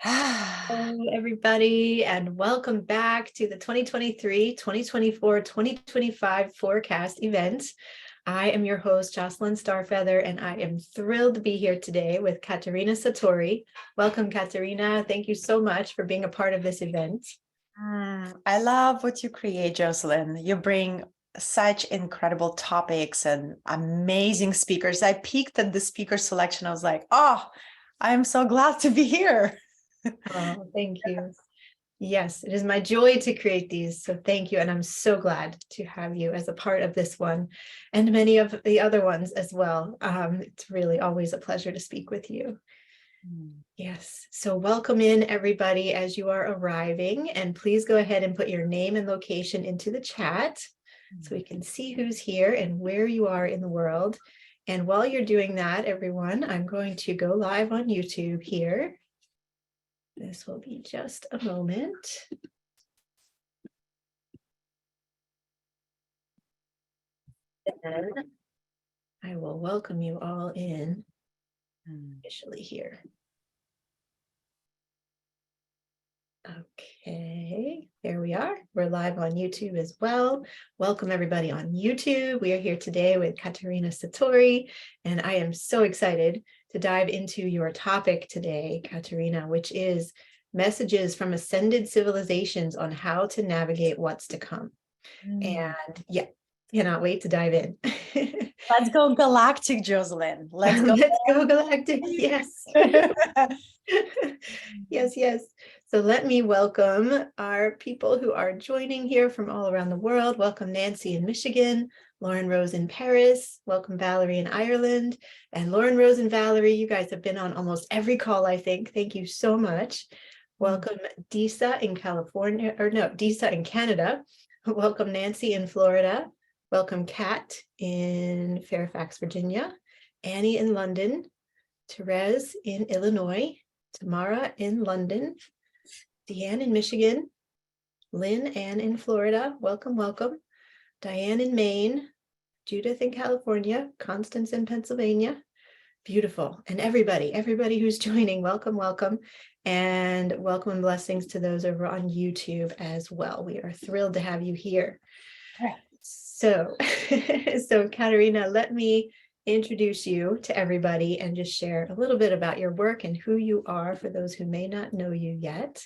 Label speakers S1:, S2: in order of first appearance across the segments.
S1: Hello, everybody, and welcome back to the 2023, 2024, 2025 forecast event. I am your host, Jocelyn Starfeather, and I am thrilled to be here today with Katerina Satori. Welcome, Katerina. Thank you so much for being a part of this event.
S2: I love what you create, Jocelyn. You bring such incredible topics and amazing speakers. I peeked at the speaker selection. I was like, oh, I'm so glad to be here.
S1: Oh, thank you. Yes, it is my joy to create these. So thank you. And I'm so glad to have you as a part of this one and many of the other ones as well. It's really always a pleasure to speak with you. Yes. So welcome in everybody as you are arriving, and please go ahead and put your name and location into the chat so we can see who's here and where you are in the world. And while you're doing that, everyone, I'm going to go live on YouTube here. This will be just a moment. And I will welcome you all in officially here. Okay, there we are. We're live on YouTube as well. Welcome everybody on YouTube. We are here today with Katerina Satori, and I am so excited to dive into your topic today, Katerina, which is messages from ascended civilizations on how to navigate what's to come. And yeah, cannot wait to dive in.
S2: Let's go galactic, Jocelyn. Let's go.
S1: Let's go galactic. Yes. Yes. So let me welcome our people who are joining here from all around the world. Welcome Nancy in Michigan, Lauren Rose in Paris, welcome Valerie in Ireland, and Lauren Rose and Valerie, you guys have been on almost every call, I think. Thank you so much. Welcome Disa in California, or no, Disa in Canada. Welcome Nancy in Florida. Welcome Kat in Fairfax, Virginia, Annie in London, Therese in Illinois, Tamara in London, Deanne in Michigan, Lynn Ann in Florida, welcome. Diane in Maine, Judith in California, Constance in Pennsylvania, beautiful. And everybody who's joining, welcome. And welcome and blessings to those over on YouTube as well. We are thrilled to have you here.
S2: Right.
S1: So Katerina, let me introduce you to everybody and just share a little bit about your work and who you are for those who may not know you yet.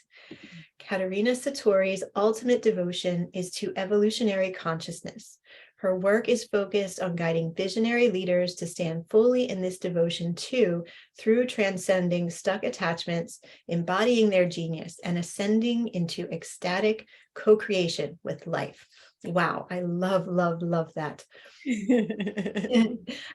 S1: Katerina Satori's ultimate devotion is to evolutionary consciousness. Her work is focused on guiding visionary leaders to stand fully in this devotion too, through transcending stuck attachments, embodying their genius, and ascending into ecstatic co-creation with life. Wow, I love that.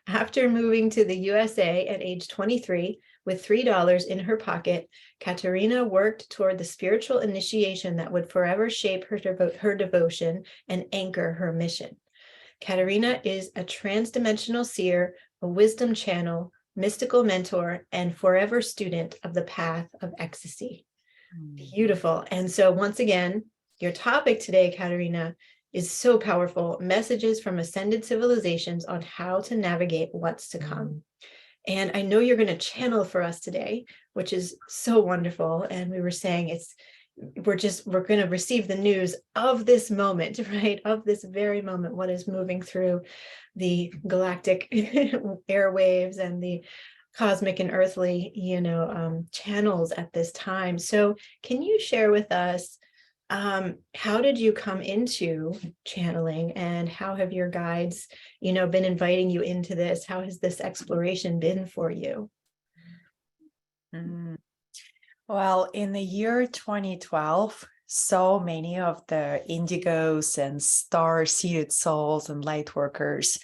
S1: After moving to the USA at age 23, with $3 in her pocket, Katerina worked toward the spiritual initiation that would forever shape her devotion and anchor her mission. Katerina is a transdimensional seer, a wisdom channel, mystical mentor, and forever student of the path of ecstasy. Beautiful. And so once again, your topic today, Katerina, is so powerful. Messages from ascended civilizations on how to navigate what's to come. And I know you're going to channel for us today, which is so wonderful. And we were saying we're going to receive the news of this moment, right? Of this very moment, what is moving through the galactic airwaves and the cosmic and earthly, channels at this time. So can you share with us, how did you come into channeling, and how have your guides, been inviting you into this? How has this exploration been for you?
S2: Well, in the year 2012, so many of the indigos and star-seated souls and light workers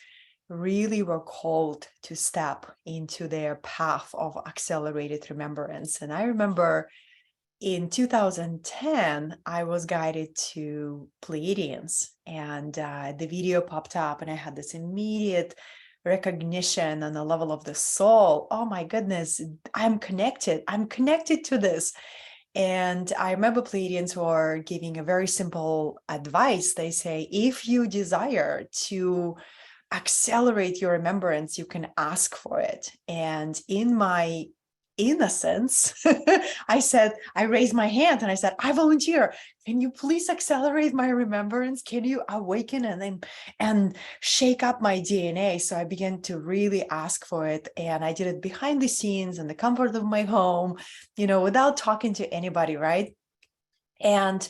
S2: really were called to step into their path of accelerated remembrance. And I remember in 2010, I was guided to Pleiadians, and the video popped up, and I had this immediate recognition on the level of the soul. Oh my goodness, I'm connected to this. And I remember Pleiadians were giving a very simple advice. They say, if you desire to accelerate your remembrance, you can ask for it. And in my innocence, I raised my hand and I said, I volunteer. Can you please accelerate my remembrance? Can you awaken and shake up my DNA? So I began to really ask for it. And I did it behind the scenes in the comfort of my home, without talking to anybody, right? And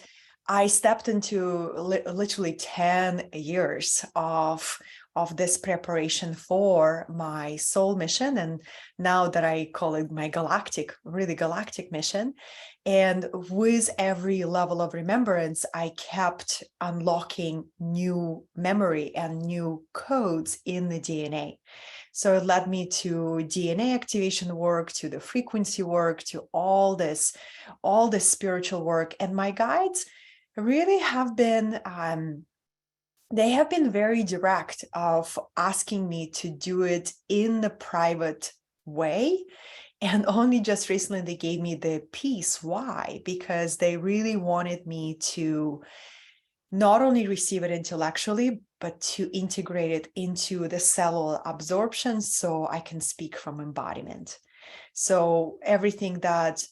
S2: I stepped into literally 10 years of this preparation for my soul mission. And now that I call it my really galactic mission. And with every level of remembrance, I kept unlocking new memory and new codes in the DNA. So it led me to DNA activation work, to the frequency work, to all this spiritual work. And my guides really have been they have been very direct of asking me to do it in the private way. And only just recently they gave me the piece. Why? Because they really wanted me to not only receive it intellectually, but to integrate it into the cellular absorption so I can speak from embodiment. So everything that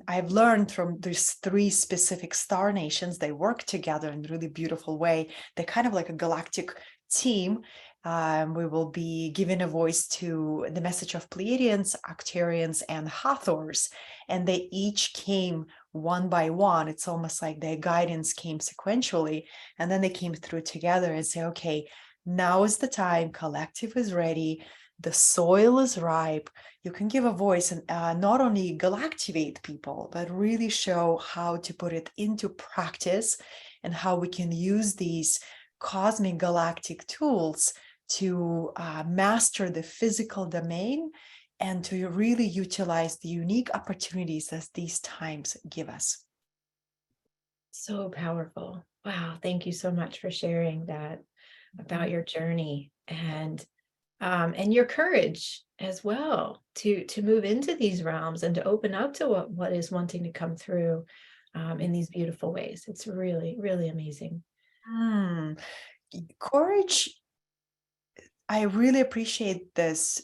S2: I've learned from these 3 specific star nations, they work together in a really beautiful way. They're kind of like a galactic team. We will be giving a voice to the message of Pleiadians, Arcturians, and Hathors, and they each came one by one. It's almost like their guidance came sequentially, and then they came through together and say, okay, now is the time, collective is ready, the soil is ripe, you can give a voice and not only galactivate people, but really show how to put it into practice and how we can use these cosmic galactic tools to master the physical domain and to really utilize the unique opportunities that these times give us.
S1: So powerful. Wow. Thank you so much for sharing that about your journey and your courage as well to move into these realms and to open up to what is wanting to come through in these beautiful ways. It's really, really amazing.
S2: Courage. I really appreciate this,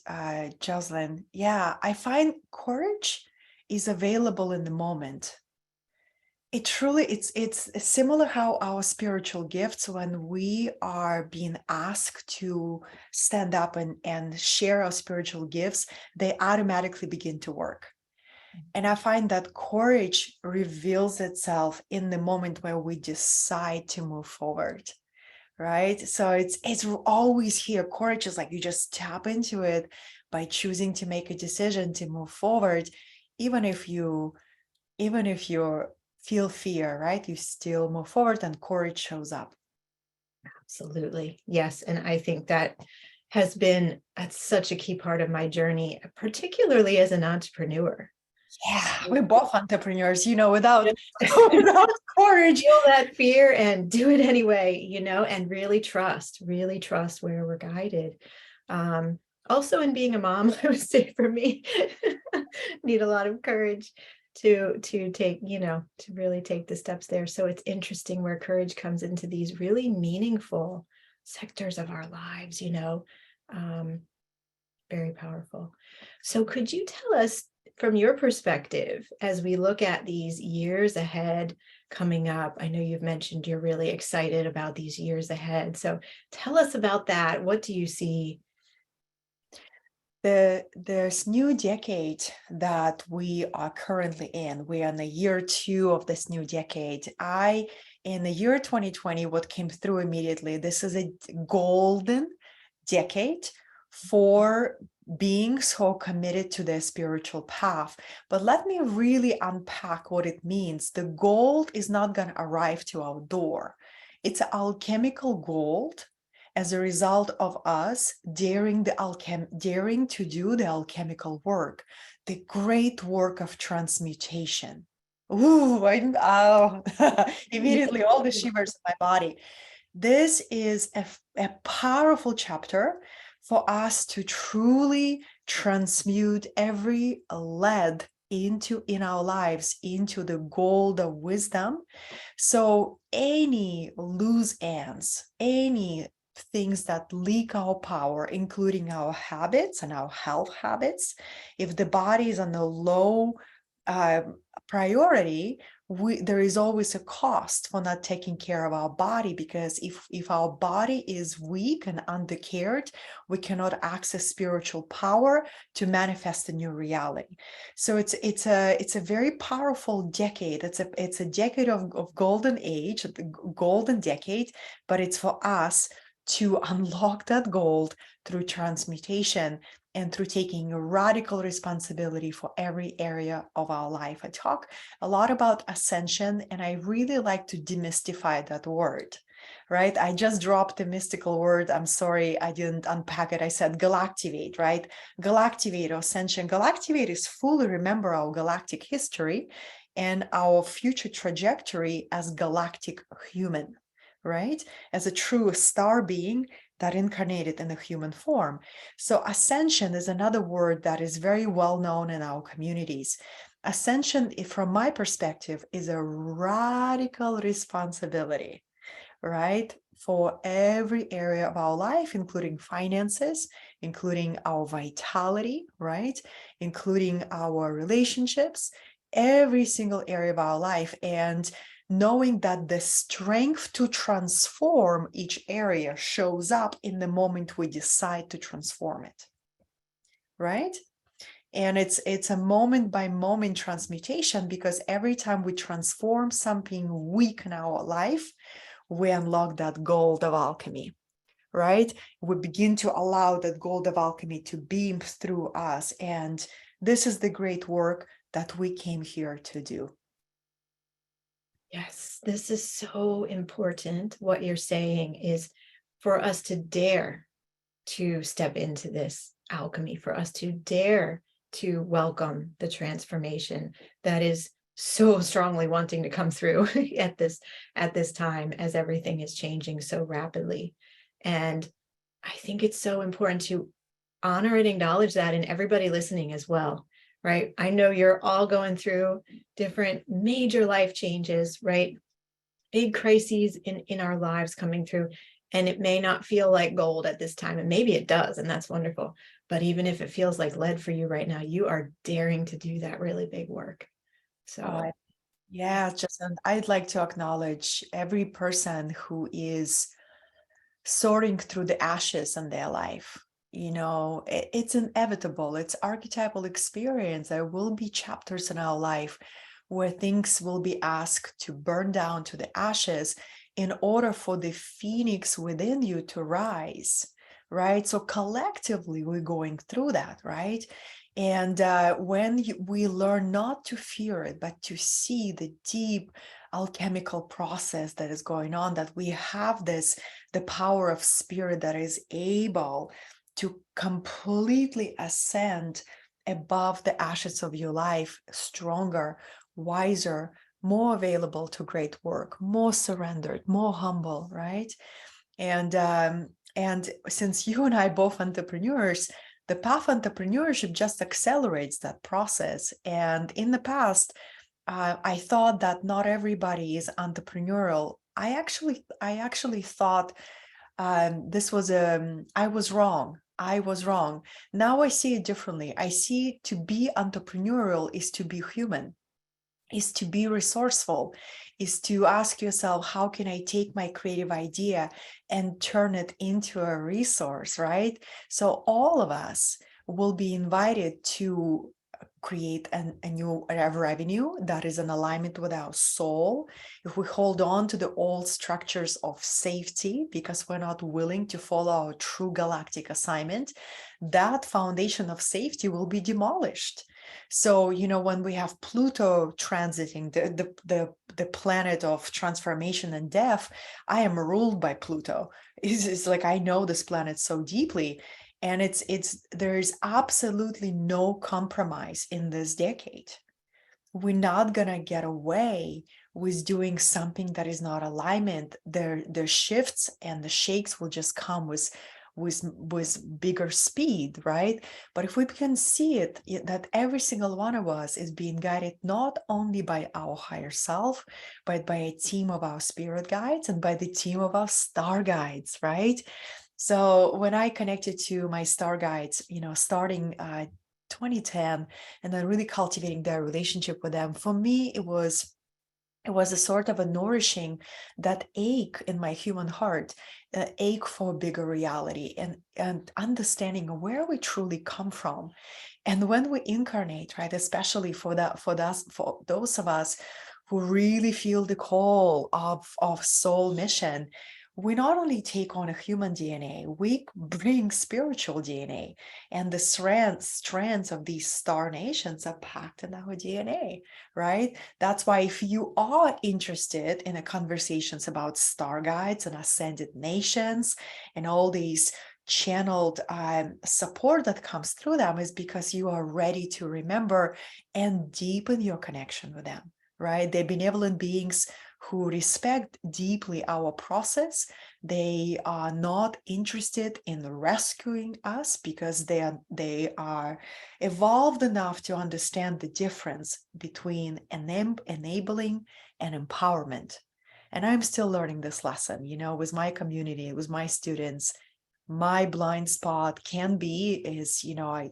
S2: Jocelyn. Yeah, I find courage is available in the moment. It truly, it's similar how our spiritual gifts, when we are being asked to stand up and share our spiritual gifts, they automatically begin to work. And I find that courage reveals itself in the moment where we decide to move forward, right? So it's always here. Courage is like you just tap into it by choosing to make a decision to move forward, even if you feel fear, right? You still move forward and courage shows up.
S1: Absolutely. Yes. And I think that has been such a key part of my journey, particularly as an entrepreneur.
S2: Yeah, we're both entrepreneurs, without without courage.
S1: Feel that fear and do it anyway, and really trust where we're guided. Also in being a mom, I would say for me, need a lot of courage to take, to really take the steps there. So it's interesting where courage comes into these really meaningful sectors of our lives, very powerful. So could you tell us from your perspective, as we look at these years ahead coming up? I know you've mentioned you're really excited about these years ahead. So tell us about that. What do you see?
S2: This new decade that we are currently in, we are in the year 2 of this new decade. In the year 2020, what came through immediately, this is a golden decade for being so committed to their spiritual path. But let me really unpack what it means. The gold is not going to arrive to our door. It's alchemical gold as a result of us daring to do the alchemical work, the great work of transmutation. Ooh, immediately all the shivers in my body. This is a powerful chapter for us to truly transmute every lead in our lives into the gold of wisdom. So any loose ends, any things that leak our power, including our habits and our health habits. If the body is on a low priority, there is always a cost for not taking care of our body, because if our body is weak and undercared, we cannot access spiritual power to manifest a new reality. So it's a very powerful decade. It's a decade of golden age, the golden decade, but it's for us to unlock that gold through transmutation and through taking a radical responsibility for every area of our life. I talk a lot about ascension, and I really like to demystify that word, right? I just dropped the mystical word. I'm sorry, I didn't unpack it. I said galactivate, right? Galactivate or ascension. Galactivate is fully remember our galactic history and our future trajectory as galactic human, right? As a true star being that incarnated in a human form. So ascension is another word that is very well known in our communities. Ascension, from my perspective, is a radical responsibility, right? For every area of our life, including finances, including our vitality, right? Including our relationships, every single area of our life. And knowing that the strength to transform each area shows up in the moment we decide to transform it, right? And it's a moment by moment transmutation, because every time we transform something weak in our life, we unlock that gold of alchemy, right? We begin to allow that gold of alchemy to beam through us. And this is the great work that we came here to do.
S1: Yes, this is so important. What you're saying is for us to dare to step into this alchemy, for us to dare to welcome the transformation that is so strongly wanting to come through at this time, as everything is changing so rapidly. And I think it's so important to honor and acknowledge that in everybody listening as well, right? I know you're all going through different major life changes, right? Big crises in our lives coming through, and it may not feel like gold at this time, and maybe it does, and that's wonderful. But even if it feels like lead for you right now, you are daring to do that really big work. So
S2: Yeah, just and I'd like to acknowledge every person who is sorting through the ashes in their life. You know, it's inevitable. It's archetypal experience. There will be chapters in our life where things will be asked to burn down to the ashes in order for the phoenix within you to rise, right? So collectively, we're going through that, right? And when we learn not to fear it, but to see the deep alchemical process that is going on, that we have the power of spirit that is able to completely ascend above the ashes of your life, stronger, wiser, more available to great work, more surrendered, more humble, right? And since you and I both entrepreneurs, the path entrepreneurship just accelerates that process. And in the past, I thought that not everybody is entrepreneurial. I actually thought this was I was wrong. I was wrong. Now I see it differently. I see to be entrepreneurial is to be human, is to be resourceful, is to ask yourself, how can I take my creative idea and turn it into a resource, right? So all of us will be invited to create a new revenue that is in alignment with our soul. If we hold on to the old structures of safety because we're not willing to follow our true galactic assignment, that foundation of safety will be demolished. So, you know, when we have Pluto transiting, the planet of transformation and death, I am ruled by Pluto. It's like I know this planet so deeply. And there is absolutely no compromise in this decade. We're not gonna get away with doing something that is not alignment. The shifts and the shakes will just come with with bigger speed, right? But if we can see it, that every single one of us is being guided not only by our higher self, but by a team of our spirit guides and by the team of our star guides, right? So when I connected to my star guides, starting 2010, and then really cultivating their relationship with them, for me, it was a sort of a nourishing that ache in my human heart, ache for a bigger reality and understanding where we truly come from. And when we incarnate, right, especially for those of us who really feel the call of soul mission, we not only take on a human DNA, we bring spiritual DNA, and the strands of these star nations are packed in our DNA, right? That's why if you are interested in the conversations about star guides and ascended nations and all these channeled support that comes through them, is because you are ready to remember and deepen your connection with them, right? They're benevolent beings who respect deeply our process. They are not interested in rescuing us because they are evolved enough to understand the difference between enabling and empowerment. And I'm still learning this lesson, with my community, with my students. My blind spot can be is,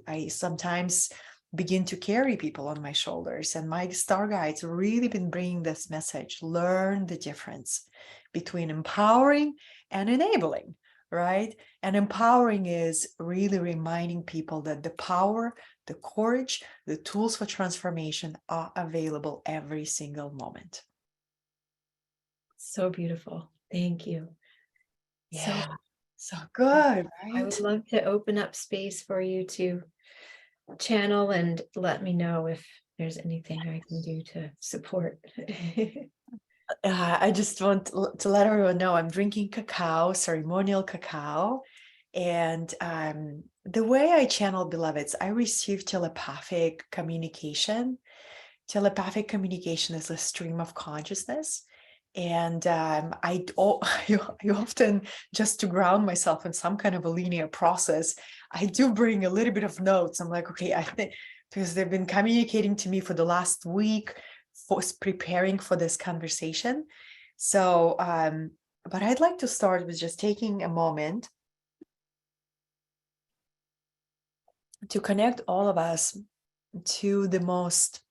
S2: I sometimes begin to carry people on my shoulders, and my star guides really been bringing this message: learn the difference between empowering and enabling, right? And empowering is really reminding people that the power, the courage, the tools for transformation are available every single moment.
S1: So beautiful. Thank you.
S2: Yeah, so
S1: I
S2: good,
S1: I would
S2: right?
S1: love to open up space for you to channel and let me know if there's anything I can do to support.
S2: I just want to let everyone know I'm drinking cacao, ceremonial cacao. And the way I channel beloveds, I receive telepathic communication. Telepathic communication is a stream of consciousness. And I often, just to ground myself in some kind of a linear process, I do bring a little bit of notes. I'm like, okay, I think, because they've been communicating to me for the last week, for preparing for this conversation. So, but I'd like to start with just taking a moment to connect all of us to the most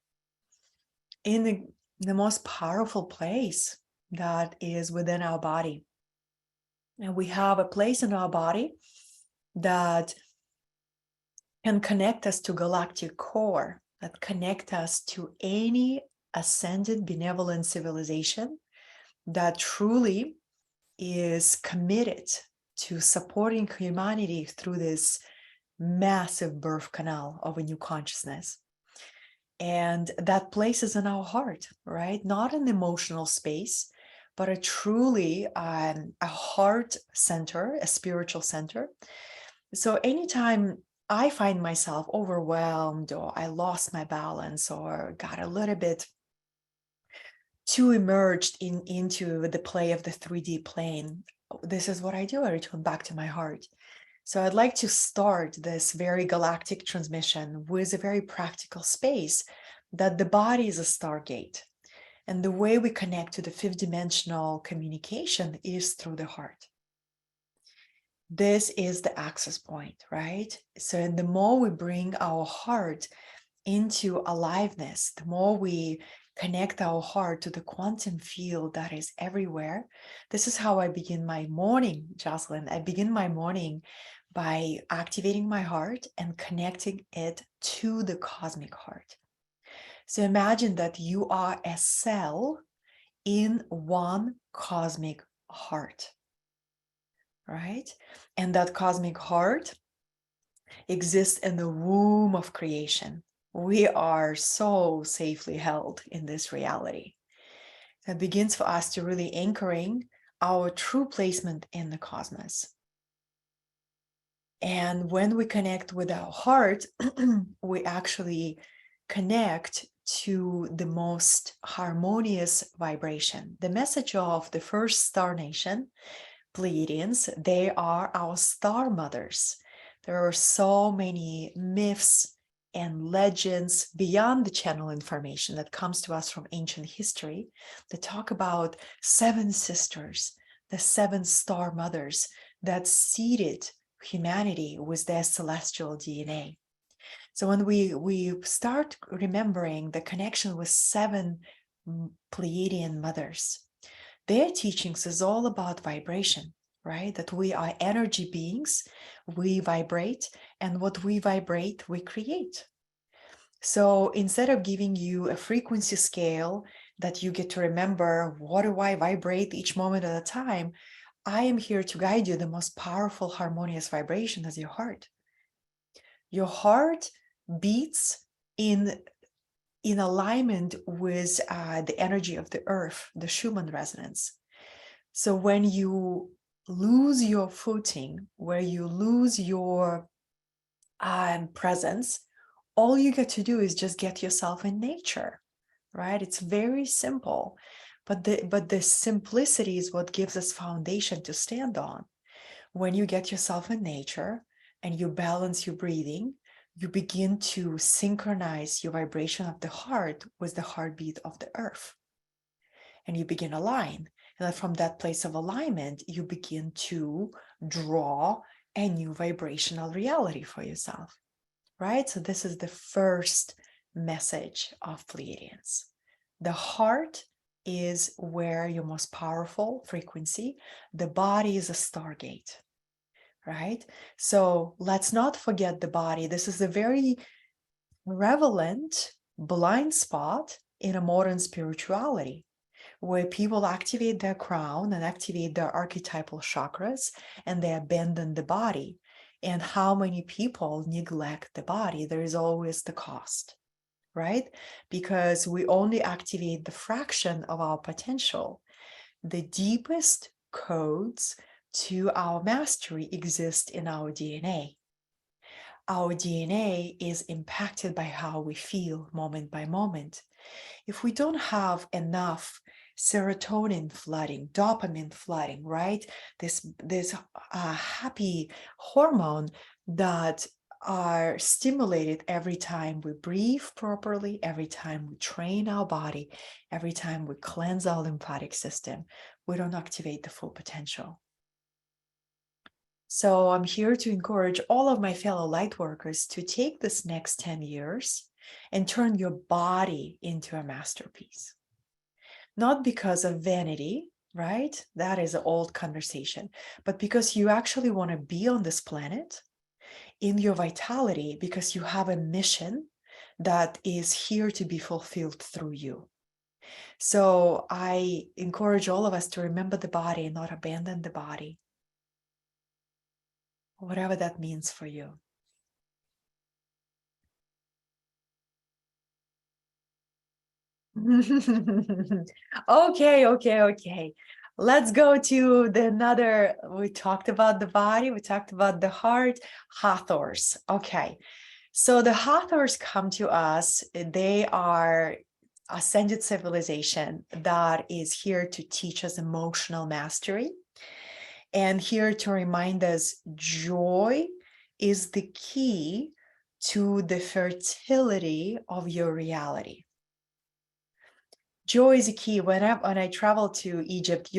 S2: most powerful place that is within our body. And we have a place in our body that can connect us to galactic core, that connect us to any ascended benevolent civilization that truly is committed to supporting humanity through this massive birth canal of a new consciousness. And that place is in our heart, right? Not an emotional space, but a truly a heart center, a spiritual center. So anytime I find myself overwhelmed, or I lost my balance, or got a little bit too immersed into the play of the 3D plane, this is what I do. I return back to my heart. So I'd like to start this very galactic transmission with a very practical space, that the body is a stargate. And the way we connect to the fifth dimensional communication is through the heart. This is the access point, right? So the more we bring our heart into aliveness, the more we connect our heart to the quantum field that is everywhere. This is how I begin my morning, Jocelyn. I begin my morning by activating my heart and connecting it to the cosmic heart. So imagine that you are a cell in one cosmic heart, right? And that cosmic heart exists in the womb of creation. We are so safely held in this reality. That begins for us to really anchoring our true placement in the cosmos. And when we connect with our heart, we actually connect to the most harmonious vibration. The message of the first star nation Pleiadians, they are our star mothers. There are so many myths and legends beyond the channel information that comes to us from ancient history that talk about 7 sisters, the 7 star mothers that seeded humanity with their celestial DNA. So when we start remembering the connection with 7 Pleiadian mothers, their teachings is all about vibration, right? That we are energy beings, we vibrate, and what we vibrate, we create. So instead of giving you a frequency scale that you get to remember, what do I vibrate each moment at a time? I am here to guide you. The most powerful harmonious vibration is your heart. Your heart beats in alignment with the energy of the earth, the Schumann resonance. So when you lose your footing, where you lose your presence, all you get to do is just get yourself in nature, right? It's very simple, but the simplicity is what gives us foundation to stand on. When you get yourself in nature and you balance your breathing, you begin to synchronize your vibration of the heart with the heartbeat of the earth. And you begin align. And then from that place of alignment, you begin to draw a new vibrational reality for yourself, right? So this is the first message of Pleiadians. The heart is where your most powerful frequency, the body is a stargate, right? So let's not forget the body. This is a very prevalent blind spot in a modern spirituality, where people activate their crown and activate their archetypal chakras and they abandon the body. And how many people neglect the body? There is always the cost, right? Because we only activate the fraction of our potential. The deepest codes to our mastery exist in our DNA. Our DNA is impacted by how we feel moment by moment. If we don't have enough serotonin flooding, dopamine flooding, right? This happy hormone that are stimulated every time we breathe properly, every time we train our body, every time we cleanse our lymphatic system, we don't activate the full potential. So I'm here to encourage all of my fellow light workers to take this next 10 years and turn your body into a masterpiece. Not because of vanity, right? That is an old conversation, but because you actually want to be on this planet in your vitality, because you have a mission that is here to be fulfilled through you. So I encourage all of us to remember the body and not abandon the body, whatever that means for you. Okay. Let's go to another. We talked about the body, we talked about the heart, Hathors. Okay. So the Hathors come to us. They are ascended civilization that is here to teach us emotional mastery and here to remind us joy is the key to the fertility of your reality. Joy is a key. When I travel to Egypt,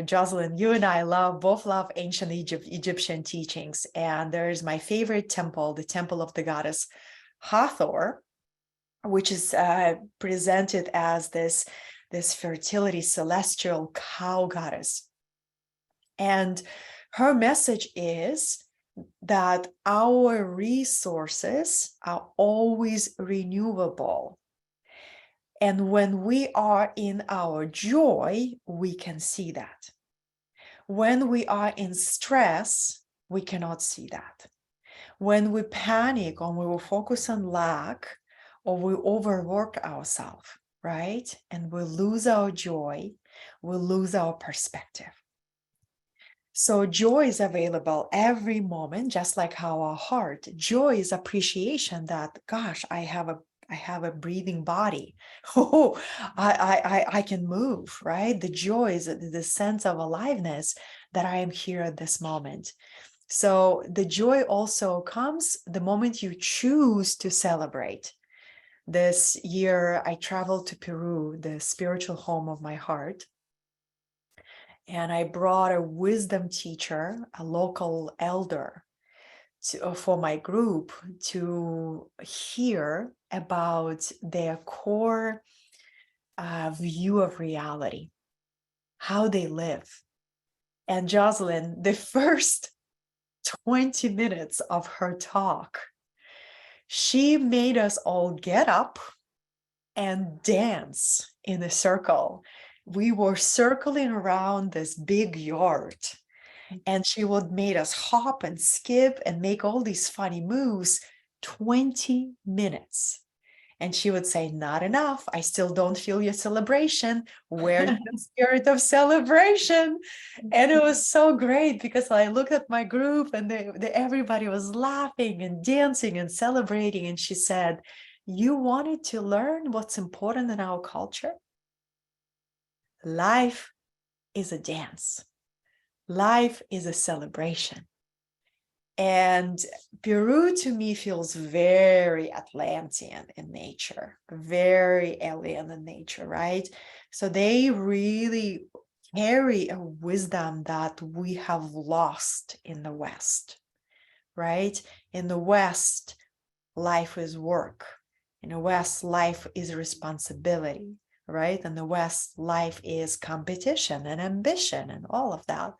S2: Jocelyn, you and I both love ancient Egyptian teachings. And there's my favorite temple, the temple of the goddess Hathor, which is presented as this fertility celestial cow goddess. And her message is that our resources are always renewable. And when we are in our joy, we can see that. When we are in stress, we cannot see that. When we panic or we will focus on lack or we overwork ourselves, right? And we lose our joy, we lose our perspective. So joy is available every moment, just like how our heart. Joy is appreciation that, gosh, I have a I have a breathing body. Oh, I can move, right? The joy is the sense of aliveness that I am here at this moment. So the joy also comes the moment you choose to celebrate. This year, I traveled to Peru, the spiritual home of my heart. And I brought a wisdom teacher, a local elder, for my group to hear about their core view of reality, how they live. And Jocelyn, the first 20 minutes of her talk, she made us all get up and dance in a circle. We were circling around this big yard, and she would make us hop and skip and make all these funny moves. 20 minutes. And she would say, not enough. I still don't feel your celebration. Where's the spirit of celebration? And it was so great because I looked at my group and everybody was laughing and dancing and celebrating. And she said, you wanted to learn what's important in our culture? Life is a dance. Life is a celebration. And Peru to me feels very Atlantean in nature, very alien in nature, right? So they really carry a wisdom that we have lost in the West, right? In the West, life is work. In the West, life is responsibility, right? In the West, life is competition and ambition and all of that.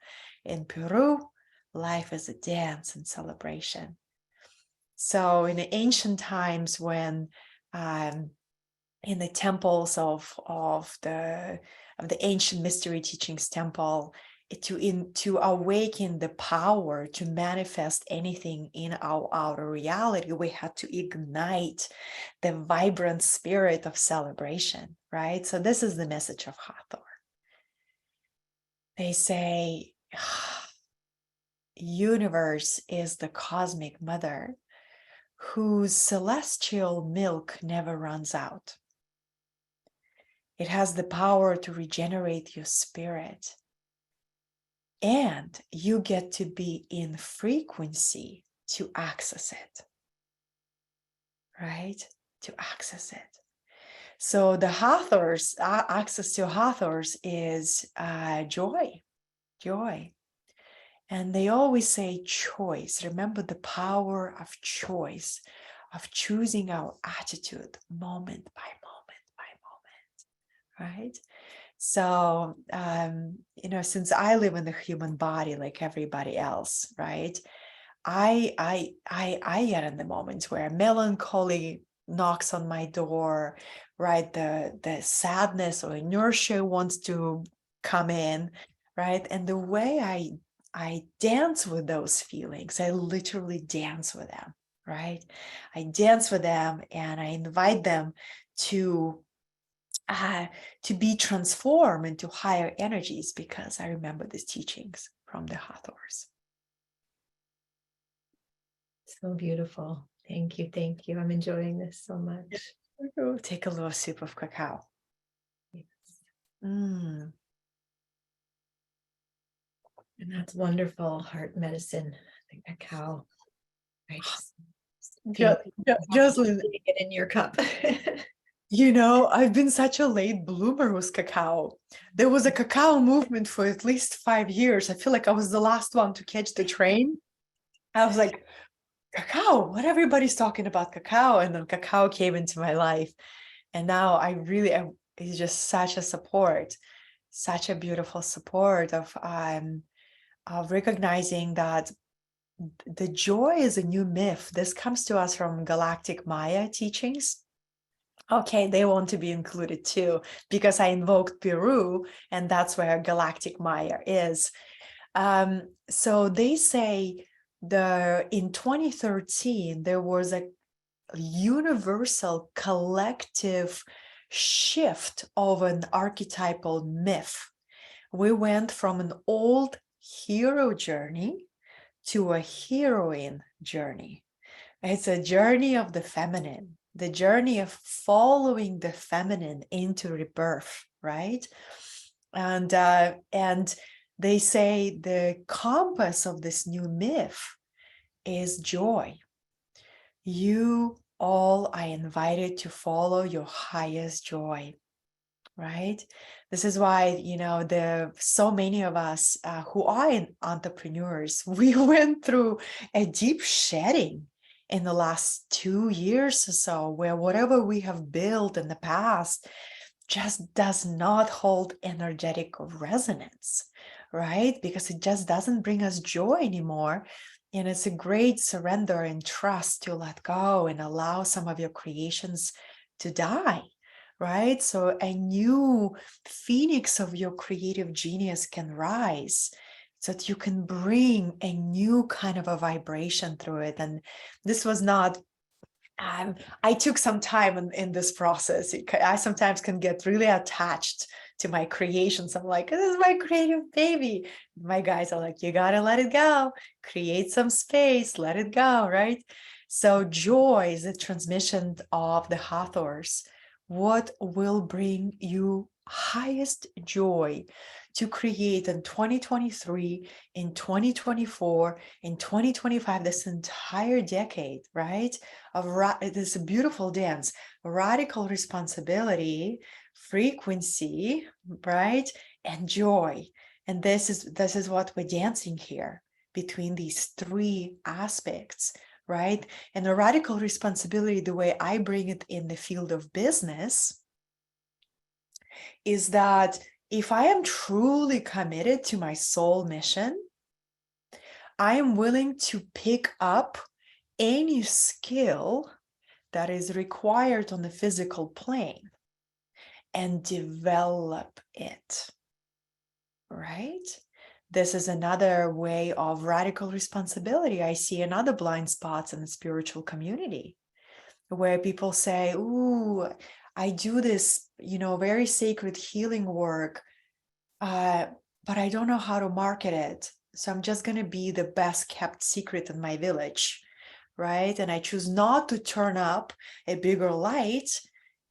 S2: In Peru, life is a dance and celebration. So in the ancient times when in the temples of the ancient mystery teachings temple, to awaken the power to manifest anything in our outer reality, we had to ignite the vibrant spirit of celebration, right? So this is the message of Hathor. They say, universe is the cosmic mother whose celestial milk never runs out. It has the power to regenerate your spirit. And you get to be in frequency to access it, right? To access it. So the Hathors, access to Hathors is joy. And they always say choice. Remember the power of choice, of choosing our attitude moment by moment, right? So, since I live in the human body like everybody else, right? I get in the moments where melancholy knocks on my door, right? The sadness or inertia wants to come in, right? And the way I dance with those feelings, I literally dance with them, right? I dance with them and I invite them to be transformed into higher energies because I remember these teachings from the Hathors.
S1: So beautiful. Thank you. Thank you. I'm enjoying this so much.
S2: Take a little sip of cacao.
S1: Yes.
S2: Mm.
S1: And that's wonderful heart medicine, the cacao. Right.
S2: Jocelyn,
S1: Get in your cup.
S2: I've been such a late bloomer with cacao. There was a cacao movement for at least 5 years. I feel like I was the last one to catch the train. I was like, cacao, what everybody's talking about cacao. And then cacao came into my life. And now it's just such a support, such a beautiful support of recognizing that the joy is a new myth. This comes to us from Galactic Maya teachings. Okay, they want to be included too, because I invoked Peru, and that's where Galactic Maya is. So they say in 2013, there was a universal collective shift of an archetypal myth. We went from an old hero journey to a heroine journey. It's a journey of the feminine, the journey of following the feminine into rebirth, right? And they say the compass of this new myth is joy. You all are invited to follow your highest joy, right? This is why, so many of us who are entrepreneurs, we went through a deep shedding in the last 2 years or so, where whatever we have built in the past just does not hold energetic resonance, right? Because it just doesn't bring us joy anymore. And it's a great surrender and trust to let go and allow some of your creations to die, right? So a new phoenix of your creative genius can rise, so that you can bring a new kind of a vibration through it. And this was not I took some time in this process. I sometimes can get really attached to my creations. I'm like, this is my creative baby. My guys are like, you gotta let it go, create some space, let it go, right? So joy is a transmission of the Hathors. What will bring you highest joy to create in 2023, in 2024, in 2025, this entire decade, right? This beautiful dance, radical responsibility, frequency, right, and joy. And this is what we're dancing here between these three aspects, right? And the radical responsibility, the way I bring it in the field of business, is that if I am truly committed to my soul mission, I am willing to pick up any skill that is required on the physical plane and develop it, right? This is another way of radical responsibility. I see another blind spots in the spiritual community where people say, ooh, I do this, very sacred healing work, but I don't know how to market it. So I'm just going to be the best kept secret in my village, right? And I choose not to turn up a bigger light.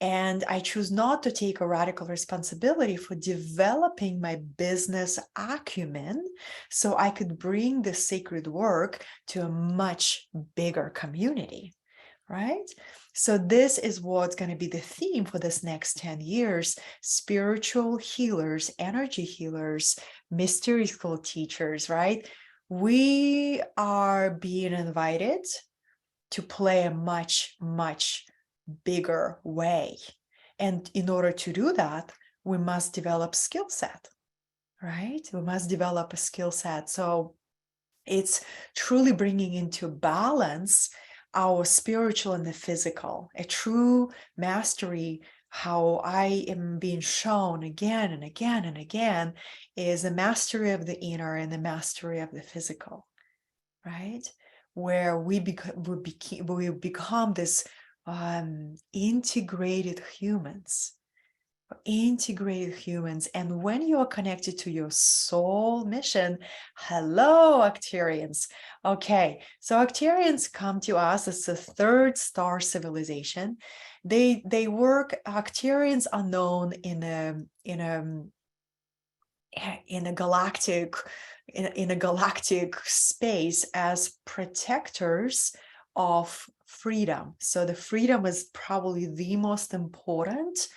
S2: And I choose not to take a radical responsibility for developing my business acumen so I could bring the sacred work to a much bigger community, right? So this is what's going to be the theme for this next 10 years. Spiritual healers, energy healers, mystery school teachers, right? We are being invited to play a much, much bigger way. And in order to do that, we must develop skill set, right? We must develop a skill set. So it's truly bringing into balance our spiritual and the physical, a true mastery. How I am being shown again and again and again is the mastery of the inner and the mastery of the physical, right? Where we become this integrated humans. And when you are connected to your soul mission, hello, Arcturians. Okay, so Arcturians come to us as the third star civilization. They work. Arcturians are known in a galactic space as protectors of freedom. So the freedom is probably the most important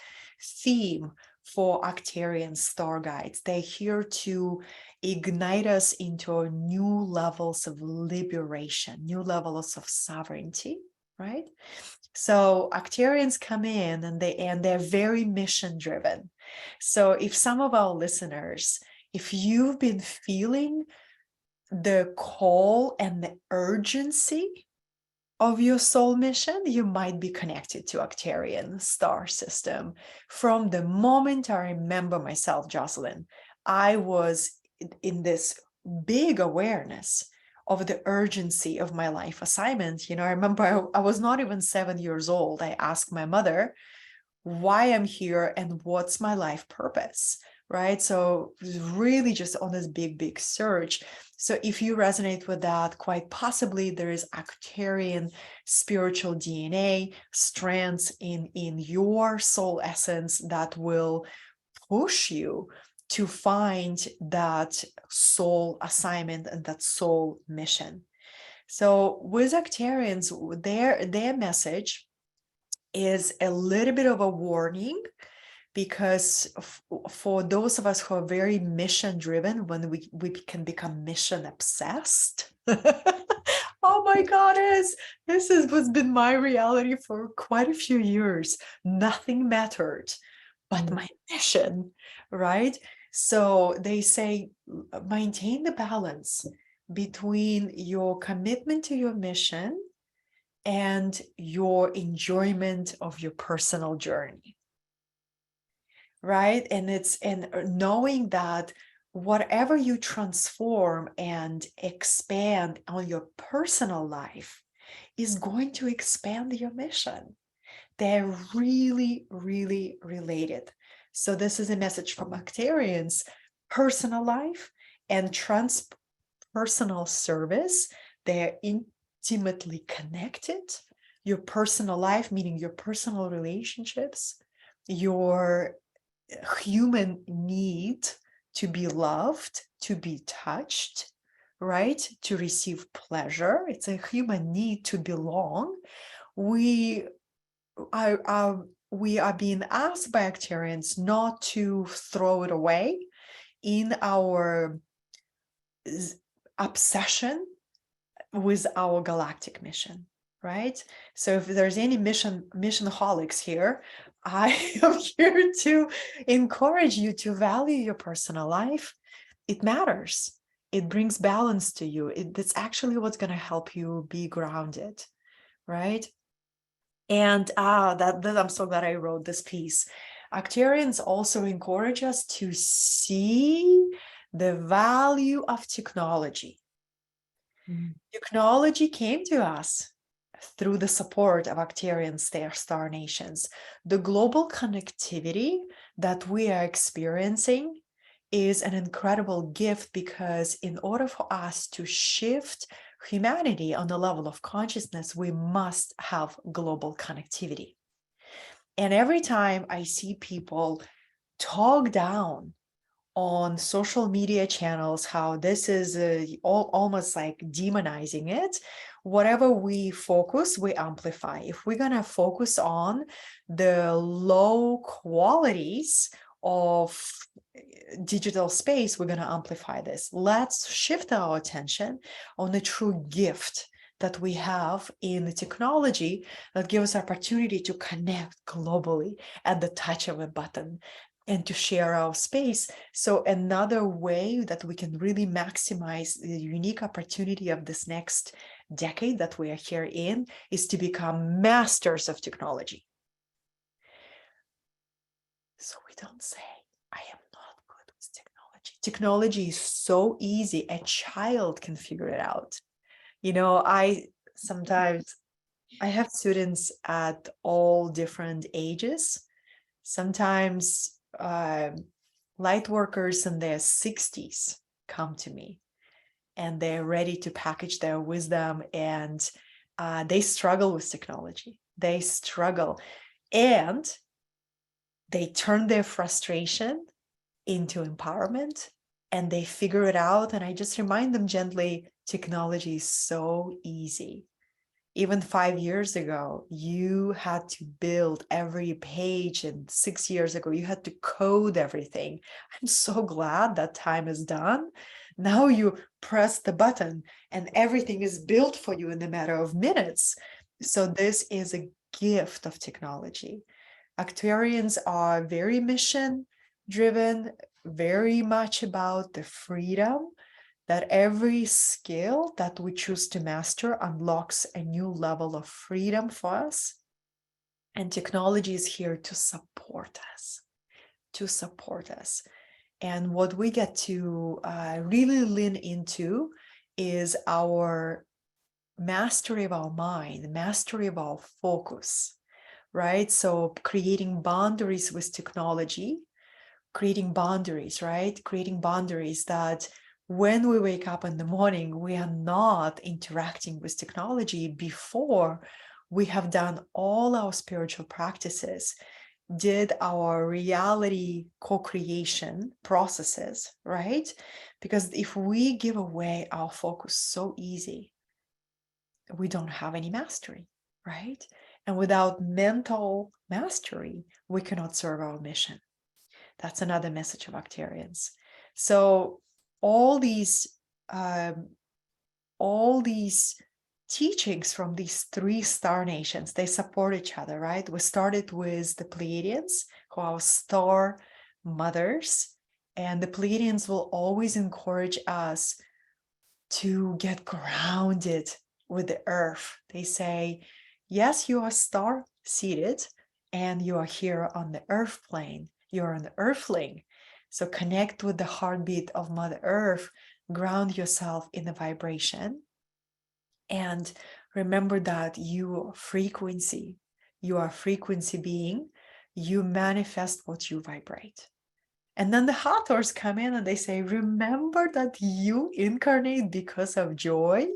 S2: theme for Arcturian star guides. They're here to ignite us into new levels of liberation, new levels of sovereignty, right? So Arcturians come in and they're very mission driven. So if some of our listeners, if you've been feeling the call and the urgency of your soul mission, you might be connected to Arcturian star system. From the moment I remember myself, Jocelyn, I was in this big awareness of the urgency of my life assignment. I remember I was not even 7 years old. I asked my mother why I'm here and what's my life purpose. right? So really just on this big surge. So if you resonate with that, quite possibly there is Arcturian spiritual DNA strands in your soul essence that will push you to find that soul assignment and that soul mission. So with Arcturians, their message is a little bit of a warning, because for those of us who are very mission driven, when we can become mission obsessed. Oh my goddess, this has been my reality for quite a few years. Nothing mattered but my mission, right? So they say maintain the balance between your commitment to your mission and your enjoyment of your personal journey, right? And knowing that whatever you transform and expand on your personal life is going to expand your mission. They're really related. So this is a message from Arcturians: personal life and transpersonal service, they're intimately connected. Your personal life, meaning your personal relationships, your human need to be loved, to be touched, right? To receive pleasure. It's a human need to belong. We are being asked by Arcturians not to throw it away in our obsession with our galactic mission, right? So if there's any missionaholics here, I am here to encourage you to value your personal life. It matters. It brings balance to you. That's actually what's going to help you be grounded, right? And that I'm so glad I wrote this piece. Arcturians also encourage us to see the value of technology. Technology came to us through the support of Arcturian star nations. The global connectivity that we are experiencing is an incredible gift, because in order for us to shift humanity on the level of consciousness, we must have global connectivity. And every time I see people talk down on social media channels how this is almost like demonizing it, whatever we focus, we amplify. If we're going to focus on the low qualities of digital space, we're going to amplify this. Let's shift our attention on the true gift that we have in the technology that gives us opportunity to connect globally at the touch of a button and to share our space. So another way that we can really maximize the unique opportunity of this next decade that we are here in is to become masters of technology. So we don't say, I am not good with technology. Technology is so easy. A child can figure it out. You know, I have students at all different ages. Sometimes light workers in their 60s come to me, and they're ready to package their wisdom, and they struggle with technology. They struggle, and they turn their frustration into empowerment, and they figure it out. And I just remind them gently, technology is so easy. Even 5 years ago, you had to build every page, and 6 years ago, you had to code everything. I'm so glad that time is done. Now you press the button and everything is built for you in a matter of minutes. So this is a gift of technology. Arcturians are very mission driven, very much about the freedom that every skill that we choose to master unlocks a new level of freedom for us. And technology is here to support us, And what we get to really lean into is our mastery of our mind, mastery of our focus, right? So creating boundaries with technology creating boundaries, right? Creating boundaries that when we wake up in the morning, we are not interacting with technology before we have done all our spiritual practices, did our reality co-creation processes, right? Because if we give away our focus so easy, we don't have any mastery, right? And without mental mastery, we cannot serve our mission. That's another message of Arcturians. So all these um, all these teachings from these three star nations, they support each other, right? We started with the Pleiadians, who are star mothers, and the Pleiadians will always encourage us to get grounded with the earth. They say, yes, you are star seated and you are here on the earth plane. You're an earthling. So connect with the heartbeat of Mother Earth, ground yourself in the vibration, and remember that you are frequency. You are a frequency being. You manifest what you vibrate. And then the Hathors come in and they say, remember that you incarnate because of joy,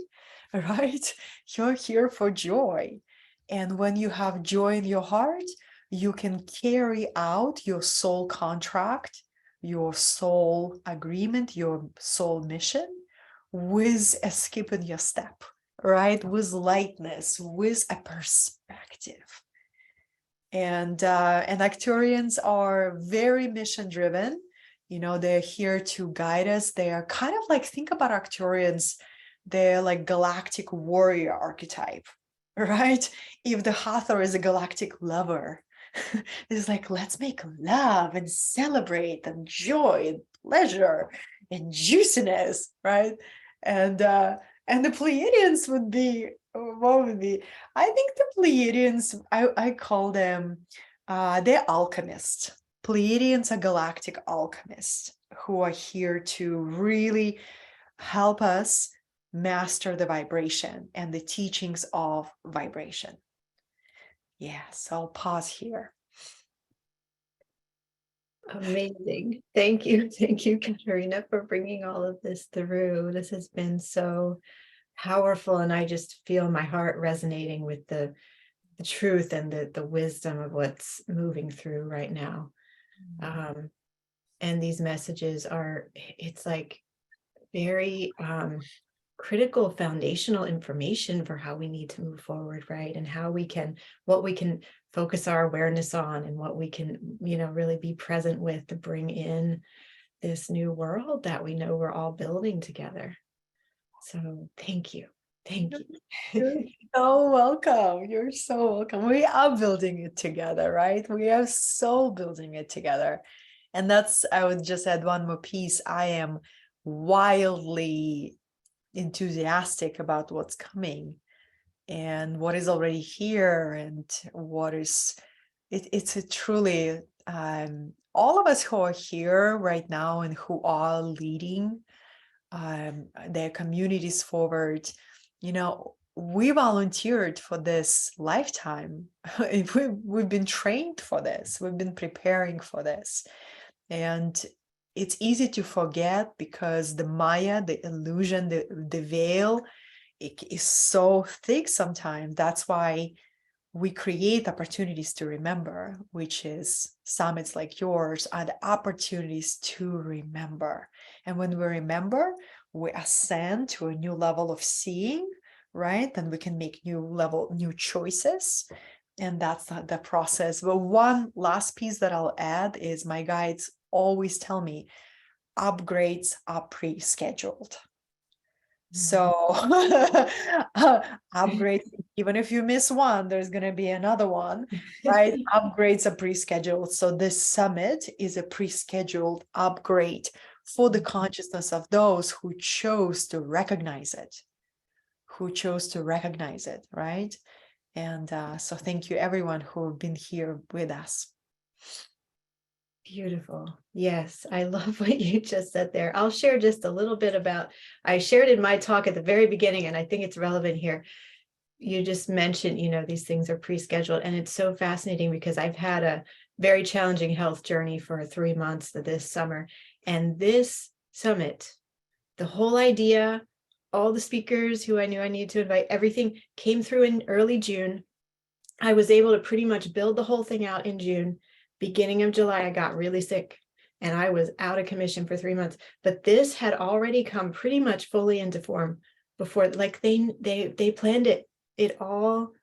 S2: right? You're here for joy. And when you have joy in your heart, you can carry out your soul contract, your soul agreement, your soul mission with a skip in your step, right? With lightness, with a perspective. And Arcturians are very mission driven. You know, they're here to guide us. They are kind of like, think about Arcturians, they're like galactic warrior archetype, right? If the Hathor is a galactic lover, it's like, let's make love and celebrate and joy and pleasure and juiciness, right? And the Pleiadians would be, what would be? I think the Pleiadians, I call them, they're alchemists. Pleiadians are galactic alchemists who are here to really help us master the vibration and the teachings of vibration. Yeah, so I'll pause here.
S1: Amazing. Thank you. Thank you, Katerina, for bringing all of this through. This has been so powerful, and I just feel my heart resonating with the truth and the wisdom of what's moving through right now. And these messages are, it's like very critical foundational information for how we need to move forward, right? And how we can, what we can focus our awareness on, and what we can, you know, really be present with to bring in this new world that we know we're all building together. So thank you. Thank you.
S2: You're so welcome. You're so welcome. We are building it together, right? We are so building it together. And that's, I would just add one more piece. I am wildly enthusiastic about what's coming and what is already here, and what is, it's a truly, all of us who are here right now and who are leading their communities forward, you know, we volunteered for this lifetime. We've been trained for this. We've been preparing for this. And it's easy to forget because the Maya, the illusion, the veil, it is so thick sometimes. That's why we create opportunities to remember, which is summits like yours are the opportunities to remember. And when we remember, we ascend to a new level of seeing, right? Then we can make new choices. And that's the process. But one last piece that I'll add is my guides always tell me upgrades are pre-scheduled. So upgrades, even if you miss one, there's going to be another one, right? Upgrades are pre-scheduled. So this summit is a pre-scheduled upgrade for the consciousness of those who chose to recognize it, right? And so thank you everyone who have been here with us.
S1: Beautiful. Yes, I love what you just said there. I'll share just a little bit about, I shared in my talk at the very beginning, and I think it's relevant here. You just mentioned, you know, these things are pre-scheduled, and it's so fascinating because I've had a very challenging health journey for 3 months this summer. And this summit, the whole idea, all the speakers who I knew I needed to invite, everything came through in early June. I was able to pretty much build the whole thing out in June. Beginning of July, I got really sick and I was out of commission for 3 months. But this had already come pretty much fully into form before, like they planned it. It all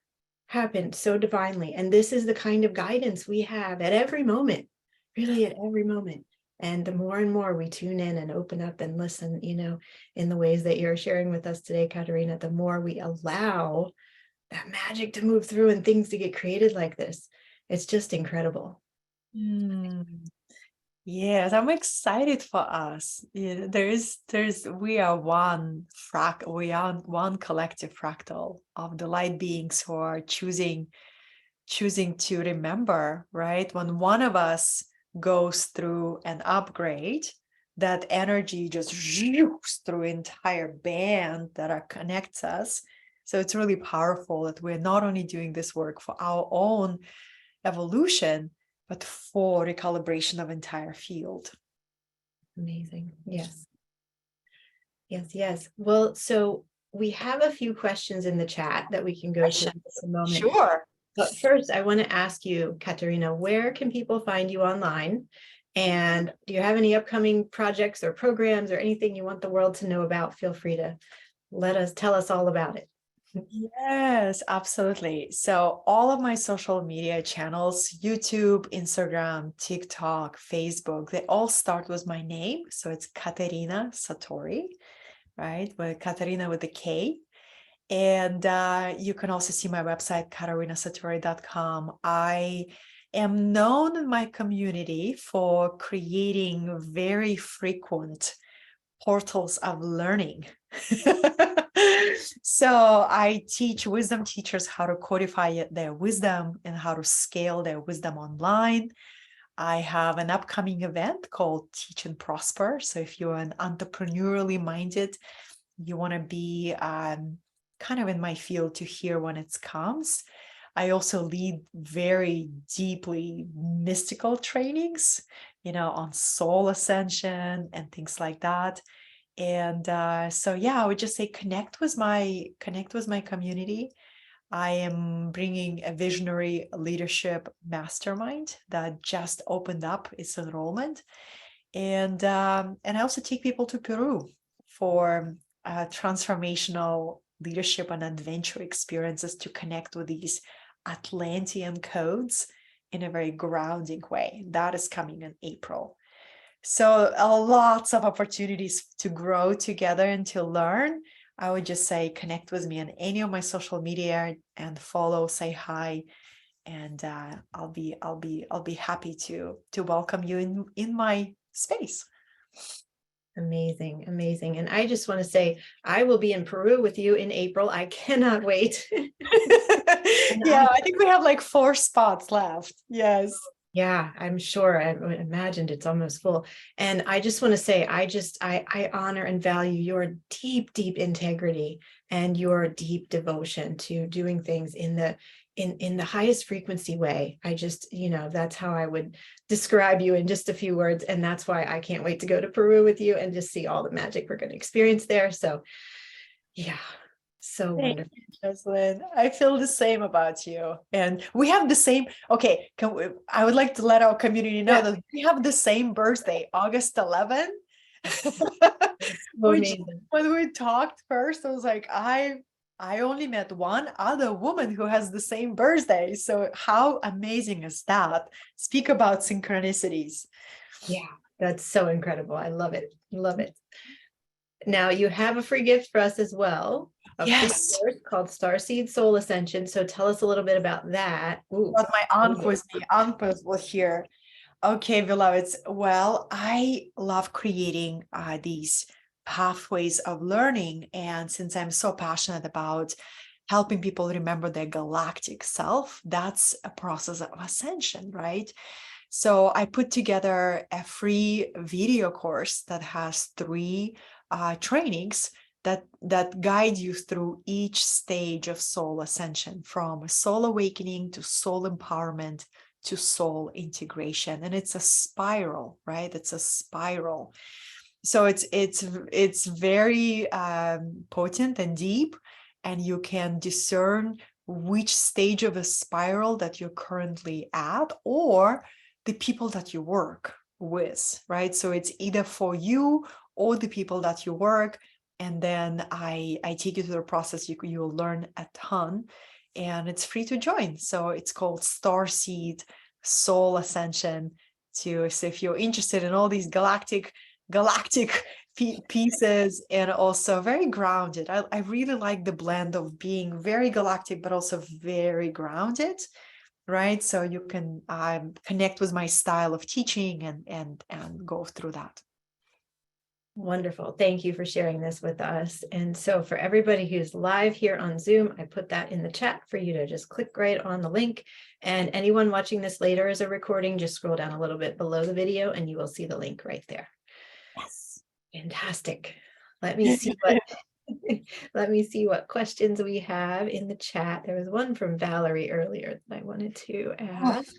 S1: happened so divinely. And this is the kind of guidance we have at every moment, really at every moment. And the more and more we tune in and open up and listen, in the ways that you're sharing with us today, Katerina, the more we allow that magic to move through and things to get created like this. It's just incredible.
S2: Yes, I'm excited for us. Yeah, we are one collective fractal of the light beings who are choosing to remember, right? When one of us goes through an upgrade, that energy just zoops through entire band that connects us. So it's really powerful that we're not only doing this work for our own evolution, but for recalibration of entire field.
S1: Amazing. Yes. Yes. Well, so we have a few questions in the chat that we can go to in a moment.
S2: Sure.
S1: But first, I want to ask you, Katerina, where can people find you online? And do you have any upcoming projects or programs or anything you want the world to know about? Feel free to tell us all about it.
S2: Yes, absolutely. So all of my social media channels, YouTube, Instagram, TikTok, Facebook, they all start with my name. So it's Katerina Satori, right? With Katerina with a K. And you can also see my website, katerinasatori.com. I am known in my community for creating very frequent portals of learning. So I teach wisdom teachers how to codify their wisdom and how to scale their wisdom online. I have an upcoming event called Teach and Prosper. So if you're an entrepreneurially minded, you want to be kind of in my field to hear when it comes. I also lead very deeply mystical trainings, on soul ascension and things like that. And so, yeah, I would just say connect with my community. I am bringing a visionary leadership mastermind that just opened up its enrollment, and I also take people to Peru for transformational leadership and adventure experiences to connect with these Atlantean codes in a very grounding way. That is coming in April. So lots of opportunities to grow together and to learn. I would just say connect with me on any of my social media and follow, say hi, and I'll be happy to welcome you in my space.
S1: Amazing. And I just want to say, I will be in Peru with you in April. I cannot wait.
S2: Yeah, I think we have like 4 spots left. Yes.
S1: Yeah, I'm sure. I imagined it's almost full. And I just want to say, I honor and value your deep integrity and your deep devotion to doing things in the highest frequency way. I just, that's how I would describe you in just a few words. And that's why I can't wait to go to Peru with you and just see all the magic we're going to experience there. So yeah. So wonderful.
S2: Jocelyn, I feel the same about you. And we have the same, okay, I would like to let our community know that we have the same birthday, August 11th. Which, when we talked first, I was like, I only met one other woman who has the same birthday. So how amazing is that? Speak about synchronicities.
S1: Yeah, that's so incredible. I love it. Now you have a free gift for us as well.
S2: Yes.
S1: Course called Starseed Soul Ascension. So tell us a little bit about that.
S2: Ooh. But my aunt was here. Okay, beloveds. Well, I love creating these pathways of learning. And since I'm so passionate about helping people remember their galactic self, that's a process of ascension, right? So I put together a free video course that has 3 trainings that guide you through each stage of soul ascension, from soul awakening to soul empowerment to soul integration. And it's a spiral, right? It's a spiral. So it's very potent and deep, and you can discern which stage of a spiral that you're currently at, or the people that you work with, right? So it's either for you or the people that you work. And then I take you through the process. You'll learn a ton, and it's free to join. So it's called Starseed Soul Ascension. So if you're interested in all these galactic pieces, and also very grounded. I really like the blend of being very galactic, but also very grounded, right? So you can connect with my style of teaching and go through that.
S1: Wonderful. Thank you for sharing this with us. And so for everybody who's live here on Zoom, I put that in the chat for you to just click right on the link. And anyone watching this later as a recording, just scroll down a little bit below the video and you will see the link right there.
S2: Yes.
S1: Fantastic. Let me see what let me see what questions we have in the chat. There was one from Valerie earlier that I wanted to ask.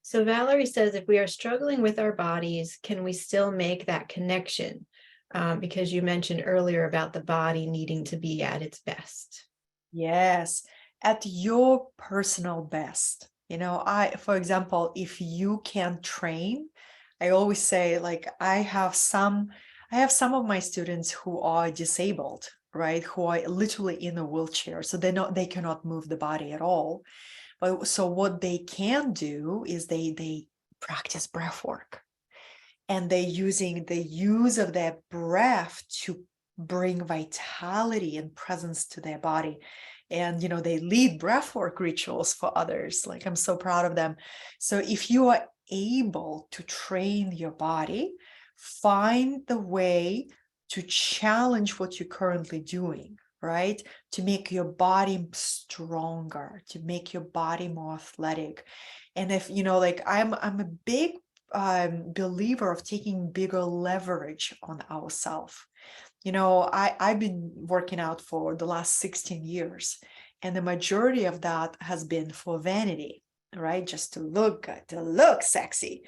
S1: So Valerie says, if we are struggling with our bodies, can we still make that connection? Because you mentioned earlier about the body needing to be at its best.
S2: Yes, at your personal best. For example, if you can train, I always say, like, I have some of my students who are disabled, right? Who are literally in a wheelchair, so they cannot move the body at all. But so what they can do is they practice breath work, and they're using the use of their breath to bring vitality and presence to their body. And they lead breathwork rituals for others. Like, I'm so proud of them. So if you are able to train your body, find the way to challenge what you're currently doing, right? To make your body stronger, to make your body more athletic. And if like, I'm a big believer of taking bigger leverage on ourselves. I've been working out for the last 16 years, and the majority of that has been for vanity, right? Just to look good, to look sexy.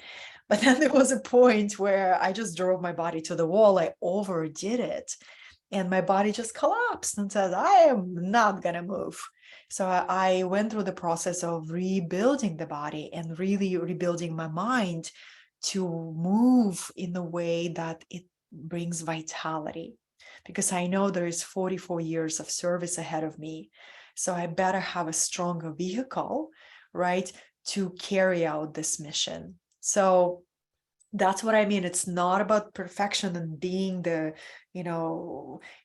S2: But then there was a point where I just drove my body to the wall. I overdid it, and my body just collapsed and said, I am not going to move. So I went through the process of rebuilding the body and really rebuilding my mind to move in the way that it brings vitality, because I know there is 44 years of service ahead of me. So I better have a stronger vehicle, right, to carry out this mission. So that's what I mean. It's not about perfection and being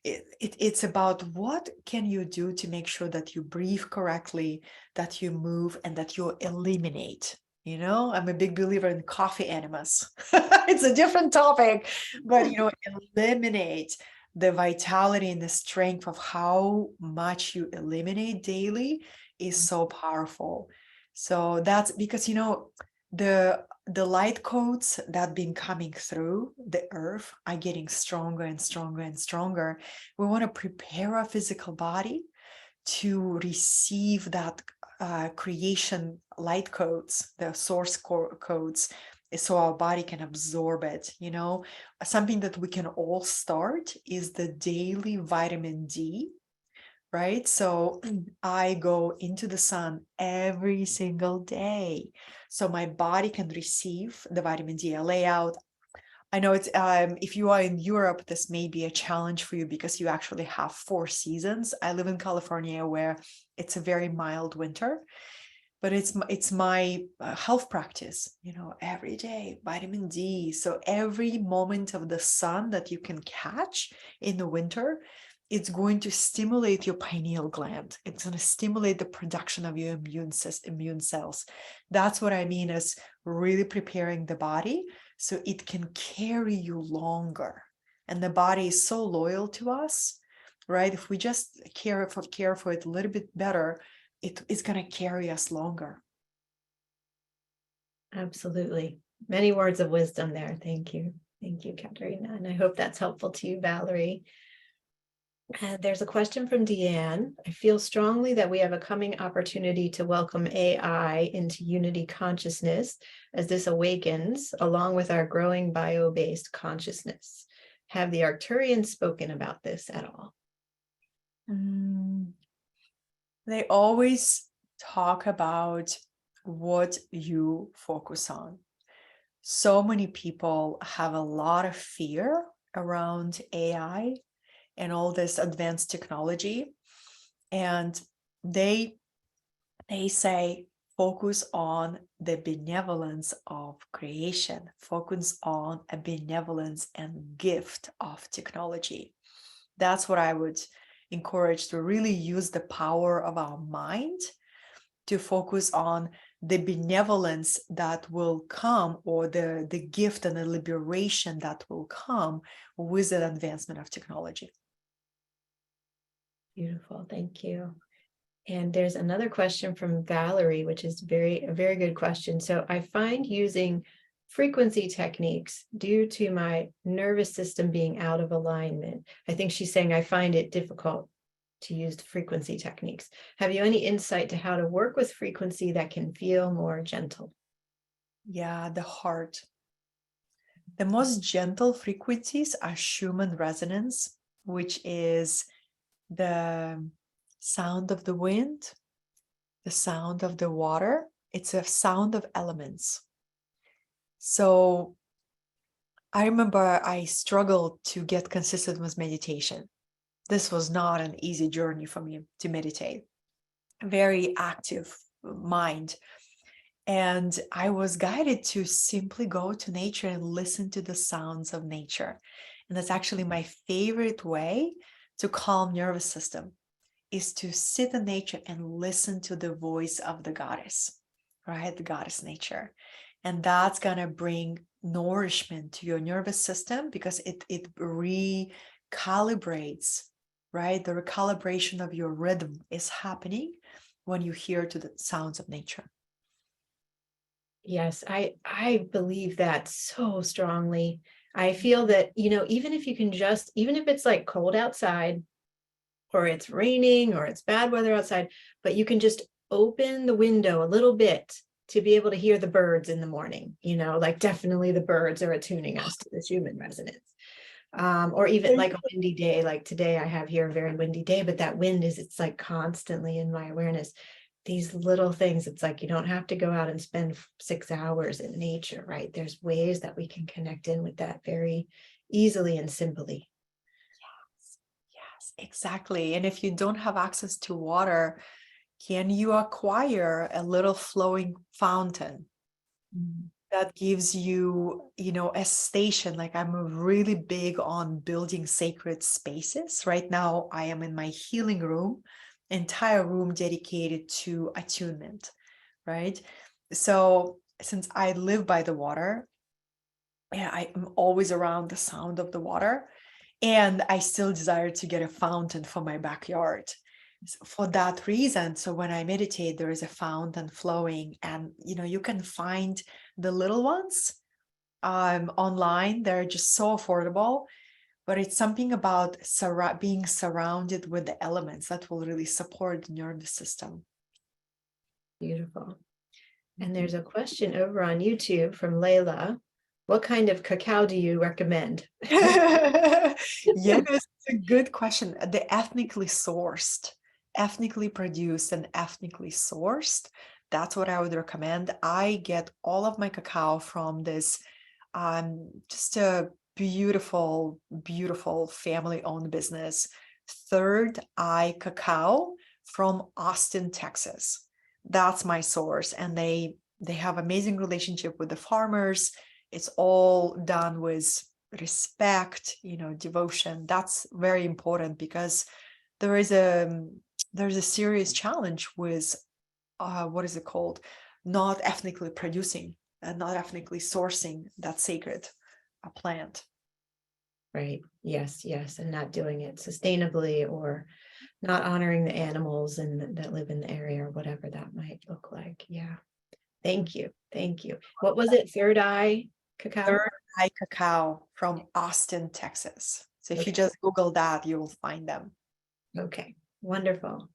S2: it's about what can you do to make sure that you breathe correctly, that you move, and that you eliminate. I'm a big believer in coffee enemas. It's a different topic, but eliminate the vitality and the strength of how much you eliminate daily is so powerful. So that's because the light codes that been coming through the earth are getting stronger and stronger and stronger. We want to prepare our physical body to receive that creation light codes, the source codes, so our body can absorb it. Something that we can all start is the daily vitamin D, right? So I go into the sun every single day, so my body can receive the vitamin D. I lay out. I know it's if you are in Europe, this may be a challenge for you because you actually have 4 seasons. I live in California, where it's a very mild winter, but it's my health practice. Every day vitamin D. So every moment of the sun that you can catch in the winter, it's going to stimulate your pineal gland. It's going to stimulate the production of your immune cells. That's what I mean as really preparing the body so it can carry you longer. And the body is so loyal to us, right? If we just care for it a little bit better, it's going to carry us longer.
S1: Absolutely. Many words of wisdom there. Thank you. Thank you, Katerina. And I hope that's helpful to you, Valerie. And there's a question from Deanne. I feel strongly that we have a coming opportunity to welcome AI into unity consciousness as this awakens, along with our growing bio-based consciousness. Have the Arcturians spoken about this at all?
S2: They always talk about what you focus on. So many people have a lot of fear around AI and all this advanced technology. And they say focus on the benevolence of creation, focus on a benevolence and gift of technology. That's what I would encourage, to really use the power of our mind to focus on the benevolence that will come, or the gift and the liberation that will come with the advancement of technology.
S1: Beautiful, thank you. And there's another question from Valerie, which is a very good question. So I find using frequency techniques due to my nervous system being out of alignment. I think she's saying I find it difficult to use the frequency techniques. Have you any insight to how to work with frequency that can feel more gentle?
S2: Yeah, the heart. The most gentle frequencies are Schumann resonance, which is the sound of the wind, the sound of the water. It's a sound of elements. So I remember I struggled to get consistent with meditation. This was not an easy journey for me to meditate. Very active mind. And I was guided to simply go to nature and listen to the sounds of nature. And that's actually my favorite way to calm nervous system, is to sit in nature and listen to the voice of the goddess, right? The goddess nature. And that's gonna bring nourishment to your nervous system, because it recalibrates, right? The recalibration of your rhythm is happening when you hear to the sounds of nature.
S1: Yes, I believe that so strongly. I feel that, even if you can even if it's like cold outside, or it's raining, or it's bad weather outside, but you can just open the window a little bit to be able to hear the birds in the morning, like definitely the birds are attuning us to this human resonance. Or even like a windy day, like today I have here a very windy day, but that wind it's like constantly in my awareness. These little things, it's like you don't have to go out and spend 6 hours in nature, right? There's ways that we can connect in with that very easily and simply.
S2: Yes, exactly. And if you don't have access to water, can you acquire a little flowing fountain that gives you, a station? Like, I'm really big on building sacred spaces. Right now, I am in my healing room, entire room dedicated to attunement, right? So since I live by the water, yeah, I'm always around the sound of the water. And I still desire to get a fountain for my backyard. For that reason, so when I meditate, there is a fountain flowing, and you can find the little ones online. They're just so affordable, but it's something about being surrounded with the elements that will really support the nervous system.
S1: Beautiful. And there's a question over on YouTube from Layla. What kind of cacao do you recommend?
S2: Yes, it's a good question. The ethnically sourced, ethnically produced, and ethnically sourced. That's what I would recommend. I get all of my cacao from this just a beautiful, beautiful family-owned business, Third Eye Cacao from Austin, Texas. That's my source, and they have amazing relationship with the farmers. It's all done with respect, devotion. That's very important, because there is there's a serious challenge with what is it called, not ethnically producing and not ethnically sourcing that sacred plant.
S1: Right. Yes, yes. And not doing it sustainably, or not honoring the animals that live in the area, or whatever that might look like. Yeah. Thank you. Thank you. What was it? Third Eye Cacao?
S2: Third Eye Cacao from Austin, Texas. So if you
S1: Okay.
S2: just Google that, you will find them.
S1: Okay, wonderful.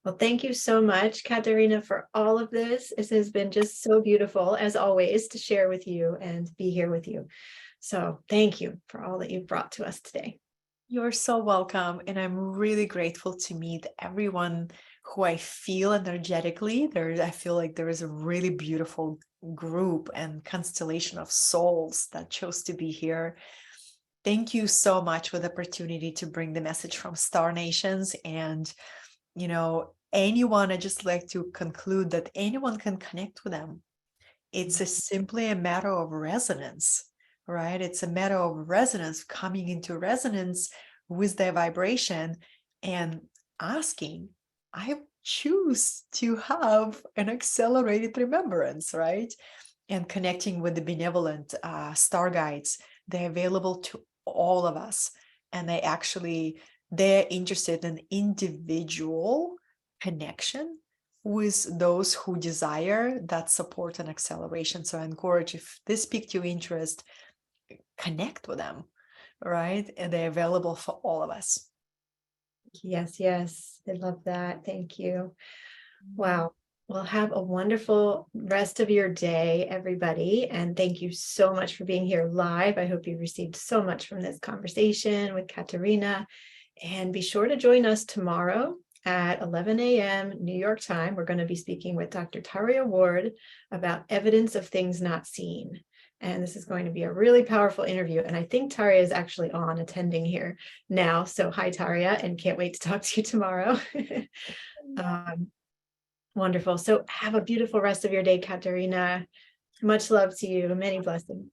S1: Well, thank you so much, Katerina, for all of this. This has been just so beautiful, as always, to share with you and be here with you. So thank you for all that you've brought to us today.
S2: You're so welcome. And I'm really grateful to meet everyone who I feel energetically. I feel like there is a really beautiful group and constellation of souls that chose to be here. Thank you so much for the opportunity to bring the message from Star Nations. And, anyone, I just like to conclude that anyone can connect with them. It's simply a matter of resonance, right? It's a matter of resonance, coming into resonance with their vibration and asking, I choose to have an accelerated remembrance, right? And connecting with the benevolent star guides. They're available to all of us. And they're interested in individual connection with those who desire that support and acceleration. So I encourage, if this piqued your interest, connect with them, right? And they're available for all of us.
S1: Yes, yes. I love that. Thank you. Wow. Well, have a wonderful rest of your day, everybody. And thank you so much for being here live. I hope you received so much from this conversation with Katerina. And be sure to join us tomorrow at 11 a.m. New York time. We're going to be speaking with Dr. Taria Ward about evidence of things not seen. And this is going to be a really powerful interview. And I think Taria is actually on attending here now. So hi, Taria, and can't wait to talk to you tomorrow. Wonderful. So have a beautiful rest of your day, Katerina. Much love to you. Many blessings.